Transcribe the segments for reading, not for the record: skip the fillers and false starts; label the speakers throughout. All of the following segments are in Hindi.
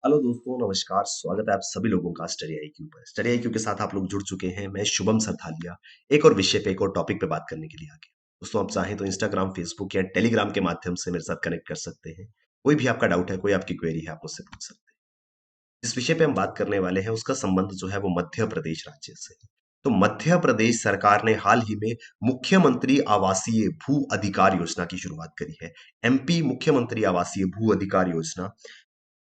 Speaker 1: हेलो दोस्तों, नमस्कार। स्वागत है आप सभी लोगों का स्टडी आईक्यू पर। स्टडी आईक्यू के साथ आप लोग जुड़ चुके हैं। मैं शुभम सरथालिया एक और विषय पे एक और टॉपिक पे बात करने के लिए आ गया। दोस्तों, आप चाहें तो इंस्टाग्राम, फेसबुक या टेलीग्राम के माध्यम से मेरे साथ कनेक्ट कर सकते हैं। कोई भी आपका डाउट है, कोई आपकी क्वेरी है, आप मुझसे पूछ सकते हैं। जिस विषय पे हम बात करने वाले हैं उसका संबंध जो है वो मध्य प्रदेश राज्य से है। तो मध्य प्रदेश सरकार ने हाल ही में मुख्यमंत्री आवासीय भू अधिकार योजना की शुरुआत करी है। एमपी मुख्यमंत्री आवासीय भू अधिकार योजना।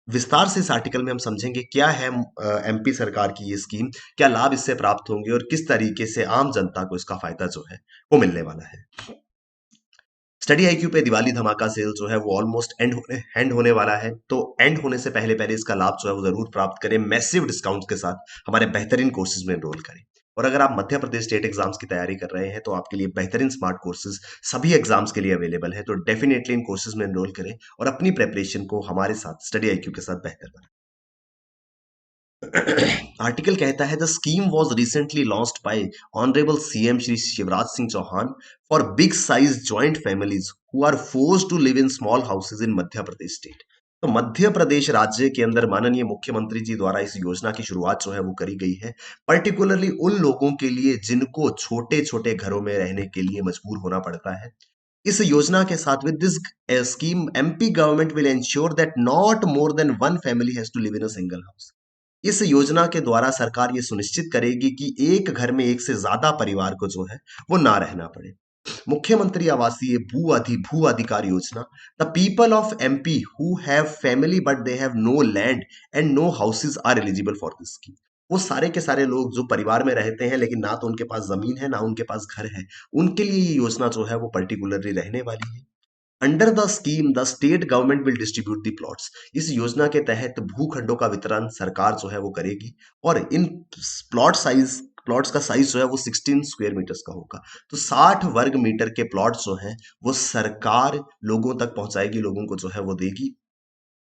Speaker 1: विस्तार से इस आर्टिकल में हम समझेंगे क्या है एमपी सरकार की ये स्कीम, क्या लाभ इससे प्राप्त होंगे और किस तरीके से आम जनता को इसका फायदा जो है वो मिलने वाला है। स्टडी आईक्यू पे दिवाली धमाका सेल जो है वो ऑलमोस्ट एंड होने वाला है। तो एंड होने से पहले पहले इसका लाभ जो है वो जरूर प्राप्त करें। मैसिव डिस्काउंट के साथ हमारे बेहतरीन कोर्सेज में एनरोल करें। और अगर आप मध्य प्रदेश स्टेट एग्जाम्स की तैयारी कर रहे हैं तो आपके लिए बेहतरीन स्मार्ट कोर्सेज सभी एग्जाम्स के लिए अवेलेबल है। तो डेफिनेटली इन कोर्सेज में एनरोल करें और अपनी प्रेपरेशन को हमारे साथ स्टडी आईक्यू के साथ बेहतर बनाएं। आर्टिकल कहता है the scheme was recently launched by honourable CM Shri Shivraj Singh Chouhan for big size joint families who are forced to live in small houses in Madhya Pradesh state. तो मध्य प्रदेश राज्य के अंदर माननीय मुख्यमंत्री जी द्वारा इस योजना की शुरुआत जो है वो करी गई है। पर्टिकुलरली उन लोगों के लिए जिनको छोटे छोटे घरों में रहने के लिए मजबूर होना पड़ता है। इस योजना के साथ with this scheme MP government will ensure that not more than one family has to live in a single house. इस योजना के द्वारा सरकार ये सुनिश्चित करेगी कि एक घर में एक से ज्यादा परिवार को जो है वो ना रहना पड़े। मुख्यमंत्री आवासीय भू अधिकार योजना। The people of MP who have family but they have no land and no houses are eligible for this scheme. वो सारे के सारे लोग जो परिवार में रहते हैं लेकिन ना तो उनके पास जमीन है ना उनके पास घर है, उनके लिए ये योजना जो है वो पर्टिकुलरली रहने वाली है। Under the scheme the state government will distribute the plots. इस योजना के तहत भूखंडों का वितरण सरकार जो है वो करेगी और इन प्लॉट्स का साइज जो है वो 16 स्क्वायर मीटर्स का होगा। तो 60 वर्ग मीटर के प्लॉट जो हैं वो सरकार लोगों तक पहुंचाएगी, लोगों को जो है वो देगी।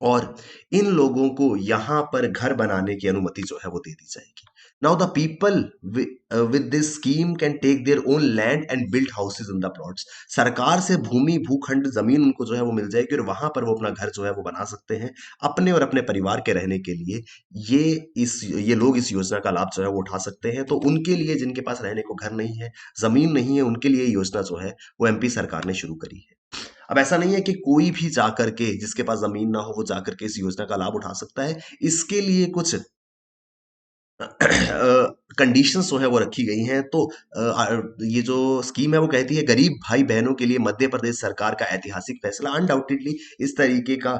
Speaker 1: और इन लोगों को यहाँ पर घर बनाने की अनुमति जो है वो दे दी जाएगी। Now the people with this scheme can take their own land and build houses in the plots. सरकार से भूमि भूखंड जमीन उनको जो है वो मिल जाएगी और वहां पर वो अपना घर जो है वो बना सकते हैं अपने और अपने परिवार के रहने के लिए। ये लोग इस योजना का लाभ जो है वो उठा सकते हैं। तो उनके लिए जिनके पास रहने को घर नहीं है, जमीन नहीं है, उनके लिए ये योजना जो है वो एमपी सरकार ने शुरू करी है। अब ऐसा नहीं है कि कोई भी जाकर के जिसके पास जमीन ना हो वो जाकर के इस योजना का लाभ उठा सकता है। इसके लिए कुछ कंडीशंस जो है वो रखी गई हैं। तो ये जो स्कीम है वो कहती है गरीब भाई बहनों के लिए मध्य प्रदेश सरकार का ऐतिहासिक फैसला। अनडाउटेडली इस तरीके का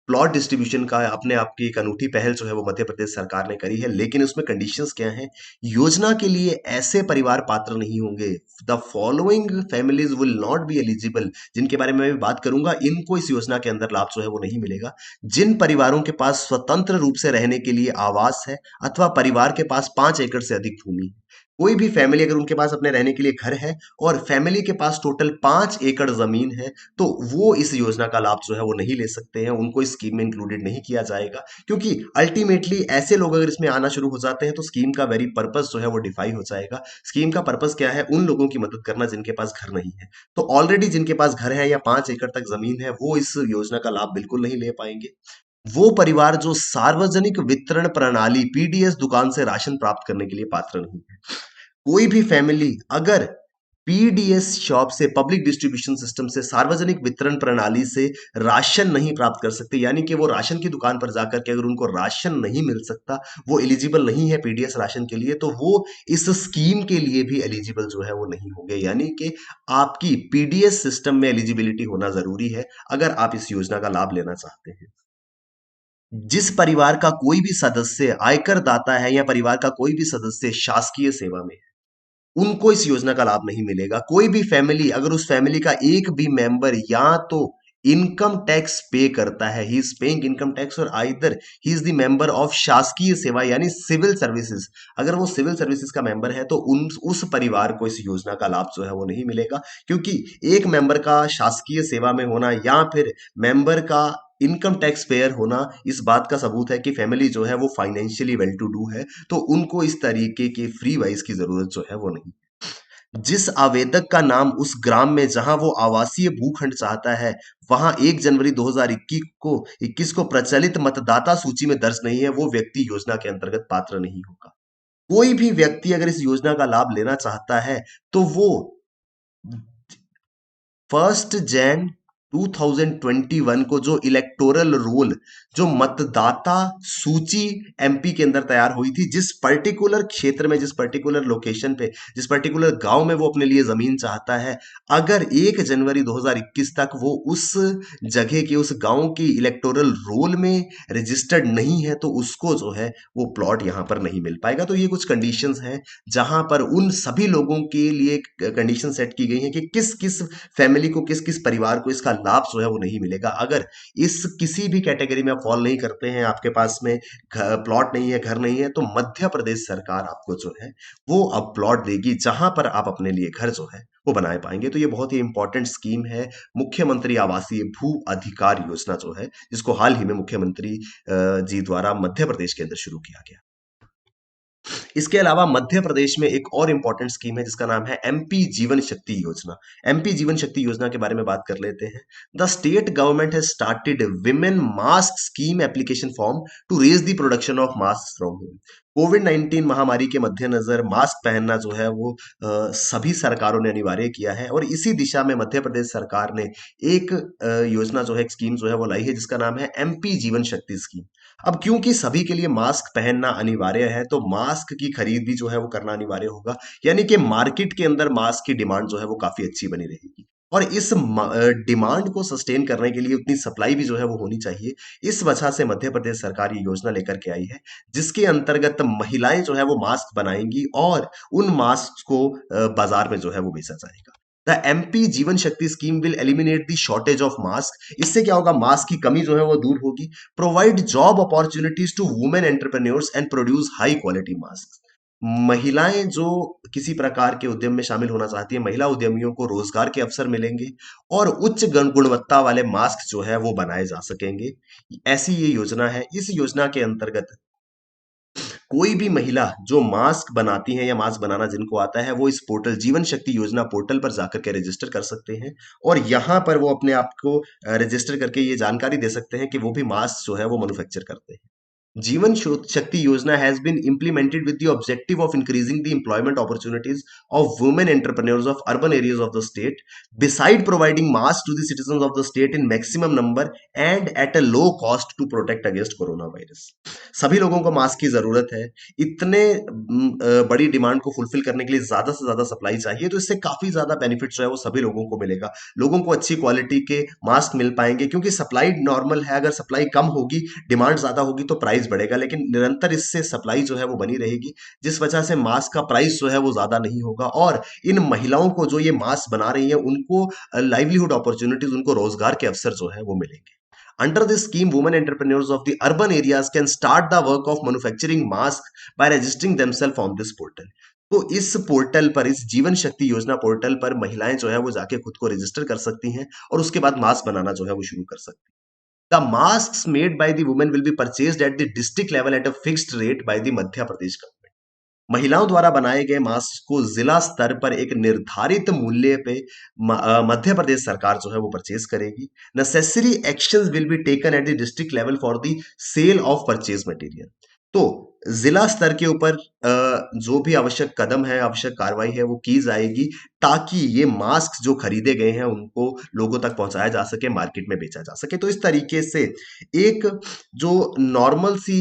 Speaker 1: प्लॉट डिस्ट्रीब्यूशन का अपने आप की एक अनूठी पहल जो है वो मध्य प्रदेश सरकार ने करी है। लेकिन उसमें कंडीशंस क्या हैं? योजना के लिए ऐसे परिवार पात्र नहीं होंगे। The following families will not be eligible, जिनके बारे में मैं भी बात करूंगा, इनको इस योजना के अंदर लाभ जो है वो नहीं मिलेगा। जिन परिवारों के पास स्वतंत्र रूप से रहने के लिए आवास है अथवा परिवार के पास 5 एकड़ से अधिक भूमि है। कोई भी फैमिली अगर उनके पास अपने रहने के लिए घर है और फैमिली के पास टोटल 5 एकड़ जमीन है तो वो इस योजना का लाभ जो है वो नहीं ले सकते हैं, उनको इस स्कीम में इंक्लूडेड नहीं किया जाएगा। क्योंकि अल्टीमेटली ऐसे लोग अगर इसमें आना शुरू हो जाते हैं तो स्कीम का वेरी पर्पस जो है वो डिफाई हो जाएगा। स्कीम का पर्पस क्या है? उन लोगों की मदद करना जिनके पास घर नहीं है। तो ऑलरेडी जिनके पास घर है या 5 एकड़ तक जमीन है वो इस योजना का लाभ बिल्कुल नहीं ले पाएंगे। वो परिवार जो सार्वजनिक वितरण प्रणाली पीडीएस दुकान से राशन प्राप्त करने के लिए पात्र नहीं है। कोई भी फैमिली अगर पीडीएस शॉप से, पब्लिक डिस्ट्रीब्यूशन सिस्टम से, सार्वजनिक वितरण प्रणाली से राशन नहीं प्राप्त कर सकते, यानी कि वो राशन की दुकान पर जाकर के अगर उनको राशन नहीं मिल सकता, वो एलिजिबल नहीं है पीडीएस राशन के लिए, तो वो इस स्कीम के लिए भी एलिजिबल जो है वो नहीं होंगे। यानी कि आपकी पीडीएस सिस्टम में एलिजिबिलिटी होना जरूरी है अगर आप इस योजना का लाभ लेना चाहते हैं। जिस परिवार का कोई भी सदस्य आयकर दाता है या परिवार का कोई भी सदस्य शासकीय सेवा में है, उनको इस योजना का लाभ नहीं मिलेगा। कोई भी फैमिली अगर उस फैमिली का एक भी मेंबर या तो इनकम टैक्स पे करता है, he is paying income tax, और either he is the member of शासकीय सेवा यानी सिविल सर्विसेज, अगर वो सिविल सर्विसेज का मेंबर है तो उस परिवार को इस योजना का लाभ जो है वो नहीं मिलेगा। क्योंकि एक मेंबर का शासकीय सेवा में होना या फिर मेंबर का इनकम टैक्स पेयर होना इस बात का सबूत है कि फैमिली जो है वो फाइनेंशियली वेल टू डू है। तो उनको इस तरीके के फ्री वाइज की जरूरत जो है वो नहीं। जिस आवेदक का नाम उस ग्राम में जहां वो आवासीय भूखंड चाहता है वहां 1 जनवरी 2021 को प्रचलित मतदाता सूची में दर्ज नहीं है, वो व्यक्ति योजना के अंतर्गत पात्र नहीं होगा। कोई भी व्यक्ति अगर इस योजना का लाभ लेना चाहता है तो वो 1 जनवरी 2021 को जो इलेक्टोरल रोल, जो मतदाता सूची एमपी के अंदर तैयार हुई थी, जिस पर्टिकुलर क्षेत्र में, जिस पर्टिकुलर लोकेशन पे, जिस पर्टिकुलर गांव में वो अपने लिए जमीन चाहता है, अगर 1 जनवरी 2021 तक वो उस जगह के, उस गांव की इलेक्टोरल रोल में रजिस्टर्ड नहीं है, तो उसको जो है वो प्लॉट यहां पर नहीं मिल पाएगा। तो ये कुछ कंडीशंस हैं जहां पर उन सभी लोगों के लिए कंडीशन सेट की गई है कि किस किस फैमिली को, किस किस परिवार को इसका लाभ जो है वो नहीं मिलेगा। अगर इस किसी भी कैटेगरी में आप फॉल नहीं करते हैं, आपके पास में प्लॉट नहीं है, घर नहीं है, तो मध्य प्रदेश सरकार आपको जो है वो अब प्लॉट देगी जहां पर आप अपने लिए घर जो है वो बनाए पाएंगे। तो ये बहुत ही इंपॉर्टेंट स्कीम है, मुख्यमंत्री आवासीय भू अधिकार योजना जो है, जिसको हाल ही में मुख्यमंत्री जी द्वारा मध्य प्रदेश के अंदर शुरू किया गया। इसके अलावा मध्य प्रदेश में एक और इंपॉर्टेंट स्कीम है जिसका नाम है एमपी जीवन शक्ति योजना। एमपी जीवन शक्ति योजना के बारे में बात कर लेते हैं। The state government has started women mask scheme application form to raise the production of mask from home. कोविड-19 महामारी के मद्देनजर मास्क पहनना जो है वो सभी सरकारों ने अनिवार्य किया है, और इसी दिशा में मध्य प्रदेश सरकार ने एक योजना जो है, एक स्कीम जो है वो लाई है जिसका नाम है एमपी जीवन शक्ति स्कीम। अब क्योंकि सभी के लिए मास्क पहनना अनिवार्य है, तो मास्क की खरीद भी जो है वो करना अनिवार्य होगा, यानी कि मार्केट के अंदर मास्क की डिमांड जो है वो काफी अच्छी बनी रहेगी। और इस डिमांड को सस्टेन करने के लिए उतनी सप्लाई भी जो है वो होनी चाहिए। इस वजह से मध्य प्रदेश सरकार ये योजना लेकर के आई है, जिसके अंतर्गत महिलाएं जो है वो मास्क बनाएंगी और उन मास्क को बाजार में जो है वो बेचा जाएगा। द एमपी जीवन शक्ति scheme will eliminate the shortage of mask. इससे क्या होगा, मास्क की कमी जो है वो दूर होगी। Provide job opportunities to women entrepreneurs and produce high quality mask. महिलाएं जो किसी प्रकार के उद्यम में शामिल होना चाहती है, महिला उद्यमियों को रोजगार के अवसर मिलेंगे और उच्च गुणवत्ता वाले मास्क जो है वो बनाए जा सकेंगे। ऐसी ये योजना है। इस योजना के अंतर्गत कोई भी महिला जो मास्क बनाती हैं या मास्क बनाना जिनको आता है, वो इस पोर्टल जीवन शक्ति योजना पोर्टल पर जाकर के रजिस्टर कर सकते हैं, और यहाँ पर वो अपने आप को रजिस्टर करके ये जानकारी दे सकते हैं कि वो भी मास्क जो है वो मैन्युफैक्चर करते हैं। जीवन शक्ति योजना has been implemented with the objective of increasing the employment opportunities of women entrepreneurs of urban areas of the state, beside providing masks to the citizens of the state in maximum number and at a low cost to protect against coronavirus। सभी लोगों को मास्क की जरूरत है। इतने बड़ी डिमांड को फुलफिल करने के लिए ज्यादा से ज्यादा सप्लाई चाहिए, तो इससे काफी ज्यादा बेनिफिट जो है वो सभी लोगों को मिलेगा। लोगों को अच्छी क्वालिटी के मास्क मिल पाएंगे, क्योंकि सप्लाई नॉर्मल है। अगर सप्लाई कम होगी, डिमांड ज्यादा होगी, तो प्राइस बढ़ेगा, लेकिन निरंतर इससे सप्लाई जो है वो बनी रहेगी, जिस वजह से मास्क का प्राइस जो है वो ज्यादा नहीं होगा। और इन महिलाओं को जो ये मास्क बना रही है, उनको लाइवलीहुड अपॉर्चुनिटीज, उनको रोजगार के अवसर जो है वो मिलेंगे। Under this scheme, women entrepreneurs of the urban areas can start the work of manufacturing masks by registering themselves on this portal। तो इस पोर्टल पर, इस जीवन शक्ति योजना पोर्टल पर महिलाएं जो है वो जाके खुद को रजिस्टर कर सकती हैं और उसके बाद मास्क बनाना जो है वो शुरू कर सकती हैं। The masks made by the women will be purchased at the district level at a fixed rate by the Madhya Pradesh government। महिलाओं द्वारा बनाए गए मास्क को जिला स्तर पर एक निर्धारित मूल्य पे मध्य प्रदेश सरकार जो है वो परचेज करेगी। Necessary actions will be taken at the district level for the sale of purchase material. तो जिला स्तर के ऊपर जो भी आवश्यक कदम है, आवश्यक कार्रवाई है, वो की जाएगी, ताकि ये मास्क जो खरीदे गए हैं उनको लोगों तक पहुंचाया जा सके, मार्केट में बेचा जा सके। तो इस तरीके से एक जो नॉर्मल सी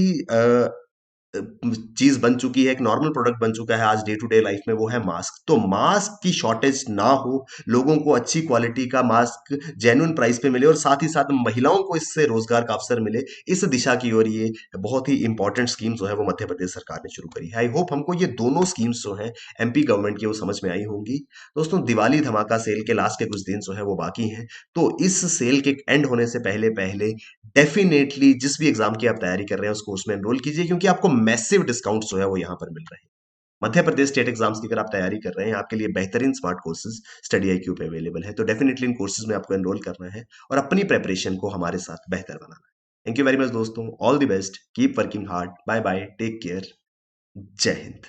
Speaker 1: चीज बन चुकी है, एक नॉर्मल प्रोडक्ट बन चुका है आज डे टू डे लाइफ में, वो है मास्क। तो मास्क की शॉर्टेज ना हो, लोगों को अच्छी क्वालिटी का मास्क जेन्युइन प्राइस पे मिले और साथ ही साथ महिलाओं को इससे रोजगार का अवसर मिले, इस दिशा की ओर ये बहुत ही इंपॉर्टेंट स्कीम जो है वो मध्य प्रदेश सरकार ने शुरू करी है। आई होप हमको ये दोनों स्कीम्स जो है एमपी गवर्नमेंट की वो समझ में आई होंगी। दोस्तों, दिवाली धमाका सेल के लास्ट के कुछ दिन जो है वो बाकी हैं, तो इस सेल के एंड होने से पहले पहले डेफिनेटली जिस भी एग्जाम की आप तैयारी कर रहे हैं उस कोर्स में एनरोल कीजिए, क्योंकि आपको मैसिव डिस्काउंट जो है वो यहाँ पर मिल रहे हैं। मध्य प्रदेश स्टेट एग्जाम्स की अगर आप तैयारी कर रहे हैं, आपके लिए बेहतरीन स्मार्ट कोर्सेज स्टडी IQ पे अवेलेबल है, तो डेफिनेटली इन कोर्सेज में आपको एनरोल करना है और अपनी प्रेपरेशन को हमारे साथ बेहतर बनाना है। थैंक यू वेरी मच दोस्तों, all the best, keep working hard, bye bye, take care, जय हिंद।